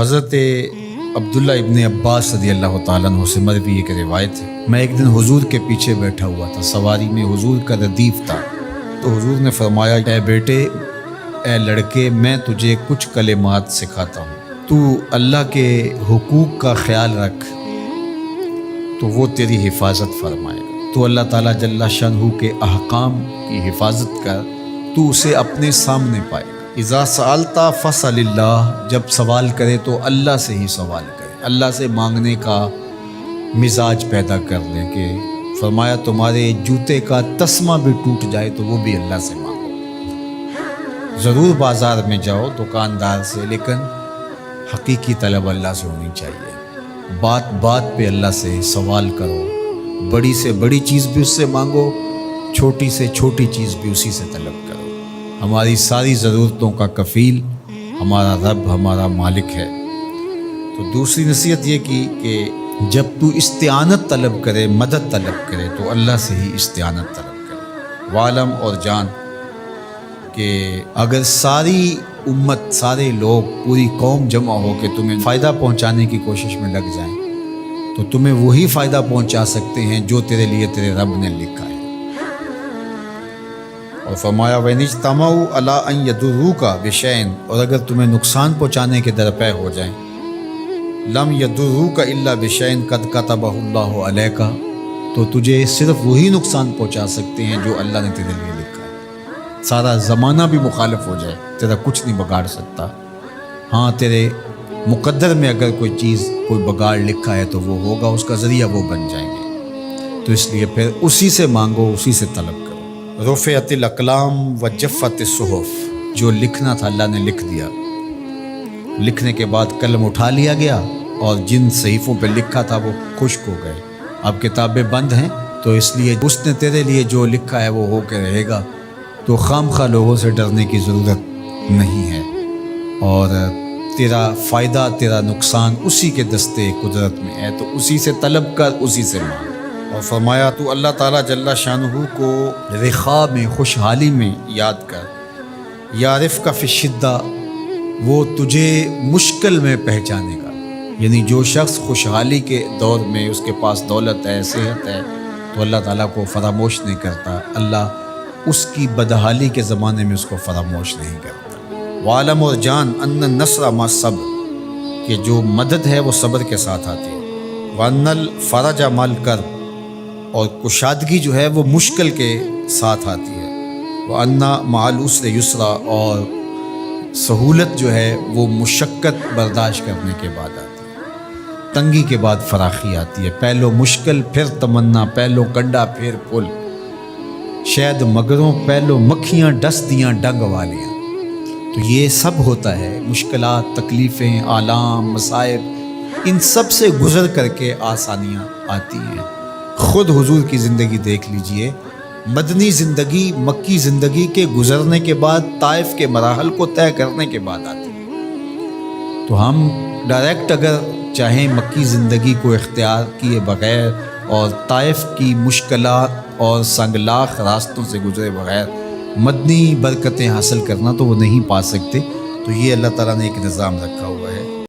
حضرت عبداللہ ابن عباس رضی اللہ تعالیٰ عنہ سے مروی ایک روایت ہے، میں ایک دن حضور کے پیچھے بیٹھا ہوا تھا، سواری میں حضور کا ردیف تھا، تو حضور نے فرمایا، اے بیٹے، اے لڑکے، میں تجھے کچھ کلمات سکھاتا ہوں، تو اللہ کے حقوق کا خیال رکھ تو وہ تیری حفاظت فرمائے گا۔ تو اللہ تعالیٰ جل شانہ کے احکام کی حفاظت کر، تو اسے اپنے سامنے پائے گا۔ اذا سألت فاسأل اللہ، جب سوال کرے تو اللہ سے ہی سوال کرے، اللہ سے مانگنے کا مزاج پیدا کر لیں کہ فرمایا تمہارے جوتے کا تسمہ بھی ٹوٹ جائے تو وہ بھی اللہ سے مانگو۔ ضرور بازار میں جاؤ دکاندار سے، لیکن حقیقی طلب اللہ سے ہونی چاہیے۔ بات بات پہ اللہ سے سوال کرو، بڑی سے بڑی چیز بھی اس سے مانگو، چھوٹی سے چھوٹی چیز بھی اسی سے طلب کرو۔ ہماری ساری ضرورتوں کا کفیل ہمارا رب، ہمارا مالک ہے۔ تو دوسری نصیحت یہ کی کہ جب تو استعانت طلب کرے، مدد طلب کرے، تو اللہ سے ہی استعانت طلب کرے۔ وعلم، اور جان کہ اگر ساری امت، سارے لوگ، پوری قوم جمع ہو کے تمہیں فائدہ پہنچانے کی کوشش میں لگ جائیں تو تمہیں وہی فائدہ پہنچا سکتے ہیں جو تیرے لیے تیرے رب نے لکھا ہے۔ اور فرمایا وَإِنِ اجْتَمَعُوا عَلَىٰ أَن يَضُرُّوكَ بِشَيْءٍ، اور اگر تمہیں نقصان پہنچانے کے درپے ہو جائیں، لَمْ يَضُرُّوكَ إِلَّا بِشَيْءٍ قَدْ كَتَبَهُ اللَّهُ عَلَيْكَ، تو تجھے صرف وہی نقصان پہنچا سکتے ہیں جو اللہ نے تیرے لیے لکھا ہے۔ سارا زمانہ بھی مخالف ہو جائے، تیرا کچھ نہیں بگاڑ سکتا۔ ہاں، تیرے مقدر میں اگر کوئی چیز، کوئی بگاڑ لکھا ہے تو وہ ہوگا، اس کا ذریعہ وہ بن جائیں گے۔ تو اس لیے پھر اسی سے مانگو، اسی سے طلب کرو۔ رفعت الاقلام وجفت الصحف، جو لکھنا تھا اللہ نے لکھ دیا، لکھنے کے بعد قلم اٹھا لیا گیا، اور جن صحیفوں پہ لکھا تھا وہ خشک ہو گئے۔ اب کتابیں بند ہیں، تو اس لیے اس نے تیرے لیے جو لکھا ہے وہ ہو کے رہے گا، تو خام خواہ لوگوں سے ڈرنے کی ضرورت نہیں ہے، اور تیرا فائدہ، تیرا نقصان اسی کے دستے قدرت میں ہے، تو اسی سے طلب کر، اسی سے مانگ۔ اور فرمایا تو اللہ تعالیٰ جل شانہ کو رخاء میں، خوشحالی میں یاد کر، یعرفک فی الشدہ، وہ تجھے مشکل میں پہچانے گا۔ یعنی جو شخص خوشحالی کے دور میں اس کے پاس دولت ہے، صحت ہے، تو اللہ تعالیٰ کو فراموش نہیں کرتا، اللہ اس کی بدحالی کے زمانے میں اس کو فراموش نہیں کرتا۔ وعلم، اور جان، ان النصر مع الصبر، کہ جو مدد ہے وہ صبر کے ساتھ آتی ہے۔ وان الفرج مع الکرب، اور کشادگی جو ہے وہ مشکل کے ساتھ آتی ہے۔ وَأَنَّ مَعَ الْعُسْرِ يُسْرًا، اور سہولت جو ہے وہ مشقت برداشت کرنے کے بعد آتی ہے، تنگی کے بعد فراخی آتی ہے۔ پہلو مشکل پھر تمنا، پہلو کنڈا پھر پھول، شاید مگروں پہلو مکھیاں ڈس دیاں ڈنگ والیاں۔ تو یہ سب ہوتا ہے، مشکلات، تکلیفیں، آلام، مصائب، ان سب سے گزر کر کے آسانیاں آتی ہیں۔ خود حضور کی زندگی دیکھ لیجئے، مدنی زندگی مکی زندگی کے گزرنے کے بعد، طائف کے مراحل کو طے کرنے کے بعد آتی ہے۔ تو ہم ڈائریکٹ اگر چاہیں مکی زندگی کو اختیار کیے بغیر اور طائف کی مشکلات اور سنگلاخ راستوں سے گزرے بغیر مدنی برکتیں حاصل کرنا، تو وہ نہیں پا سکتے۔ تو یہ اللہ تعالیٰ نے ایک نظام رکھا ہوا ہے۔